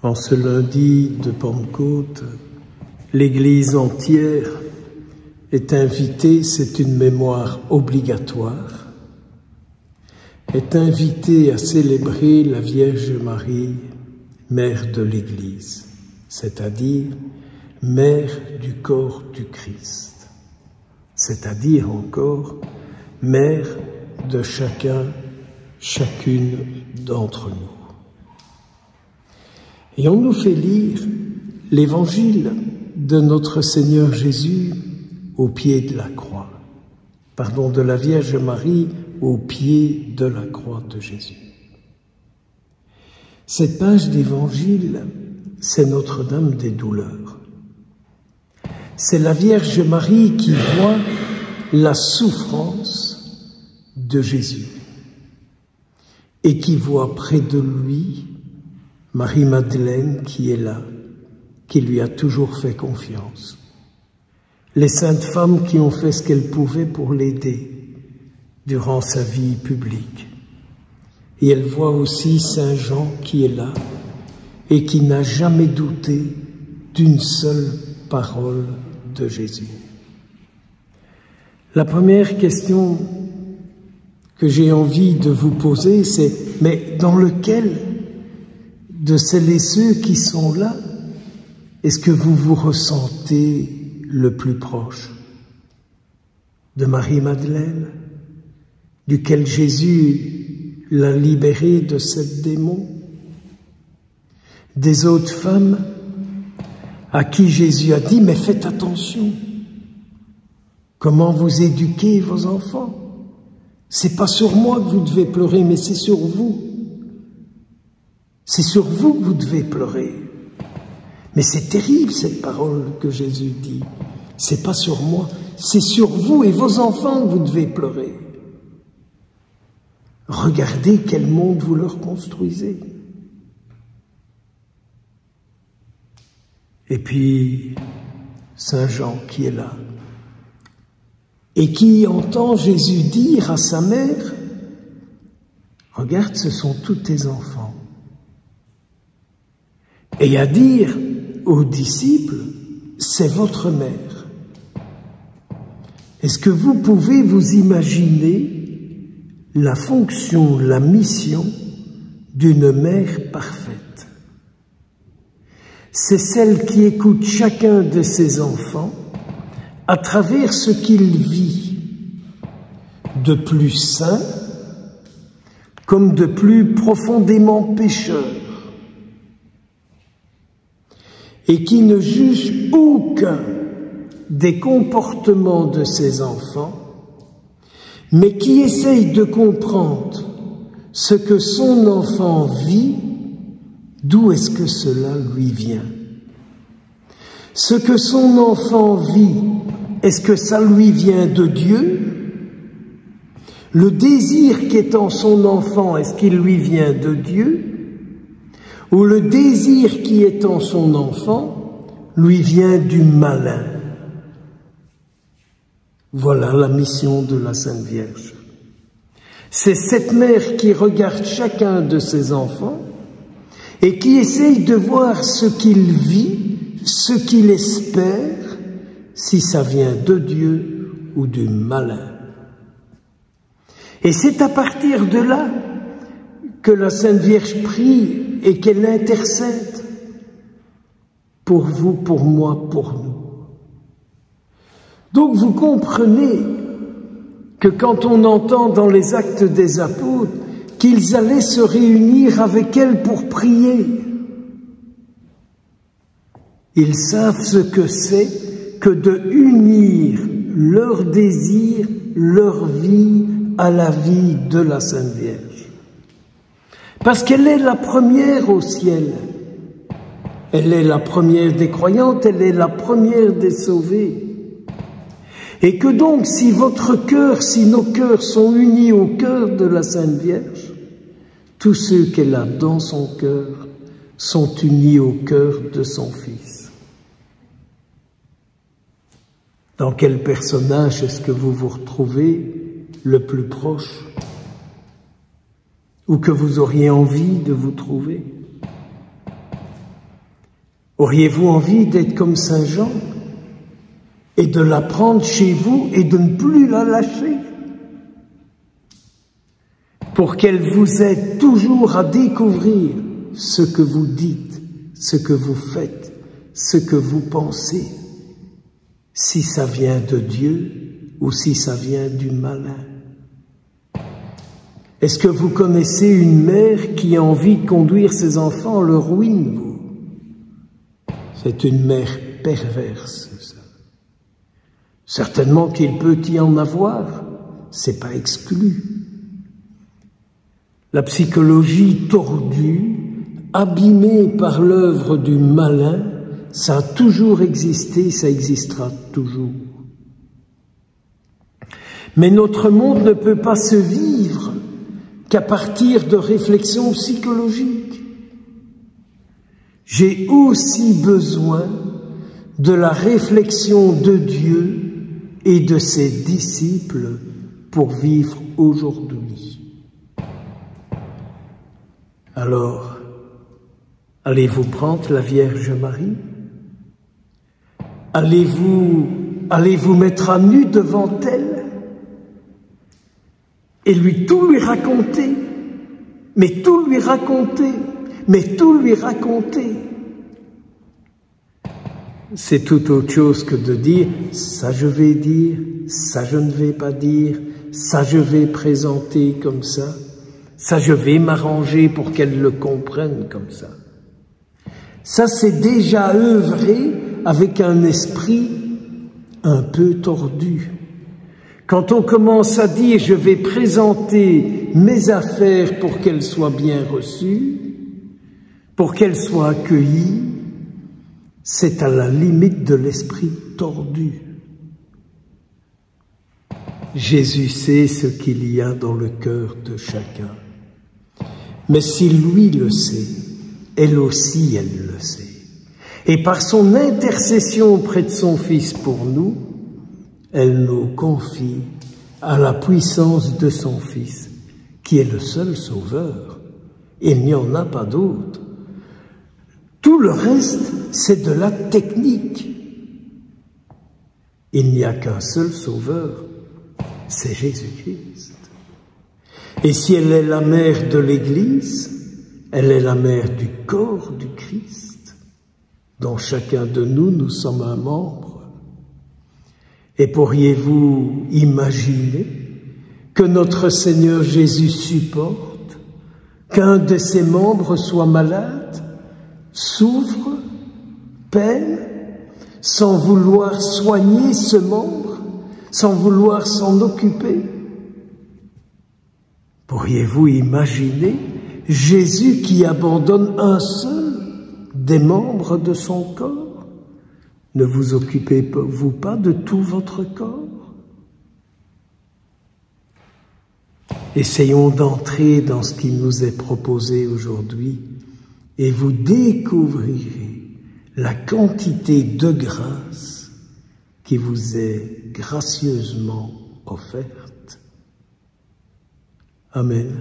En ce lundi de Pentecôte, l'Église entière est invitée, c'est une mémoire obligatoire, est invitée à célébrer la Vierge Marie, mère de l'Église, c'est-à-dire mère du corps du Christ, c'est-à-dire encore mère de chacun, chacune d'entre nous. Et on nous fait lire l'évangile de notre Seigneur Jésus au pied de la croix, de la Vierge Marie au pied de la croix de Jésus. Cette page d'évangile, c'est Notre-Dame des douleurs. C'est la Vierge Marie qui voit la souffrance de Jésus et qui voit près de lui Marie-Madeleine qui est là, qui lui a toujours fait confiance. Les saintes femmes qui ont fait ce qu'elles pouvaient pour l'aider durant sa vie publique. Et elle voit aussi Saint Jean qui est là et qui n'a jamais douté d'une seule parole de Jésus. La première question que j'ai envie de vous poser, c'est « Mais dans lequel de celles et ceux qui sont là, est-ce que vous vous ressentez le plus proche? De Marie-Madeleine, duquel Jésus l'a libérée de sept démons? Des autres femmes à qui Jésus a dit « Mais faites attention, comment vous éduquez vos enfants? C'est pas sur moi que vous devez pleurer, mais c'est sur vous. C'est sur vous que vous devez pleurer. » Mais c'est terrible cette parole que Jésus dit. C'est pas sur moi, c'est sur vous et vos enfants que vous devez pleurer. Regardez quel monde vous leur construisez. Et puis, Saint Jean qui est là et qui entend Jésus dire à sa mère « Regarde, ce sont tous tes enfants. » Et à dire aux disciples « C'est votre mère. » Est-ce que vous pouvez vous imaginer la fonction, la mission d'une mère parfaite? C'est celle qui écoute chacun de ses enfants à travers ce qu'il vit de plus saint comme de plus profondément pécheur, et qui ne juge aucun des comportements de ses enfants, mais qui essaye de comprendre ce que son enfant vit, d'où est-ce que cela lui vient. Ce que son enfant vit, est-ce que ça lui vient de Dieu? Le désir qui est en son enfant, est-ce qu'il lui vient de Dieu? Ou le désir qui est en son enfant lui vient du malin? Voilà la mission de la Sainte Vierge. C'est cette mère qui regarde chacun de ses enfants et qui essaye de voir ce qu'il vit, ce qu'il espère, si ça vient de Dieu ou du malin. Et c'est à partir de là que la Sainte Vierge prie et qu'elle intercède pour vous, pour moi, pour nous. Donc vous comprenez que quand on entend dans les Actes des Apôtres qu'ils allaient se réunir avec elle pour prier, ils savent ce que c'est que de unir leur désir, leur vie à la vie de la Sainte Vierge. Parce qu'elle est la première au ciel. Elle est la première des croyantes, elle est la première des sauvées. Et que donc, si votre cœur, si nos cœurs sont unis au cœur de la Sainte Vierge, tous ceux qu'elle a dans son cœur sont unis au cœur de son Fils. Dans quel personnage est-ce que vous vous retrouvez le plus proche, ou que vous auriez envie de vous trouver? Auriez-vous envie d'être comme Saint Jean et de la prendre chez vous et de ne plus la lâcher pour qu'elle vous aide toujours à découvrir ce que vous dites, ce que vous faites, ce que vous pensez, si ça vient de Dieu ou si ça vient du malin? Est-ce que vous connaissez une mère qui a envie de conduire ses enfants à leur ruine, vous? C'est une mère perverse, ça. Certainement qu'il peut y en avoir, c'est pas exclu. La psychologie tordue, abîmée par l'œuvre du malin, ça a toujours existé, ça existera toujours. Mais notre monde ne peut pas se vivre qu'à partir de réflexions psychologiques. J'ai aussi besoin de la réflexion de Dieu et de ses disciples pour vivre aujourd'hui. Alors, allez-vous prendre la Vierge Marie? Allez-vous mettre à nu devant elle et tout lui raconter, mais tout lui raconter, mais tout lui raconter? C'est tout autre chose que de dire « ça je vais dire, ça je ne vais pas dire, ça je vais présenter comme ça, ça je vais m'arranger pour qu'elle le comprenne comme ça ». Ça c'est déjà œuvrer avec un esprit un peu tordu. Quand on commence à dire « je vais présenter mes affaires pour qu'elles soient bien reçues, pour qu'elles soient accueillies », c'est à la limite de l'esprit tordu. Jésus sait ce qu'il y a dans le cœur de chacun. Mais si lui le sait, elle aussi, elle le sait. Et par son intercession auprès de son Fils pour nous, elle nous confie à la puissance de son Fils, qui est le seul Sauveur. Il n'y en a pas d'autre. Tout le reste, c'est de la technique. Il n'y a qu'un seul Sauveur, c'est Jésus-Christ. Et si elle est la mère de l'Église, elle est la mère du corps du Christ, dont chacun de nous, nous sommes un membre. Et pourriez-vous imaginer que notre Seigneur Jésus supporte qu'un de ses membres soit malade, souffre, peine, sans vouloir soigner ce membre, sans vouloir s'en occuper? Pourriez-vous imaginer Jésus qui abandonne un seul des membres de son corps? Ne vous occupez-vous pas de tout votre corps? Essayons d'entrer dans ce qui nous est proposé aujourd'hui et vous découvrirez la quantité de grâce qui vous est gracieusement offerte. Amen.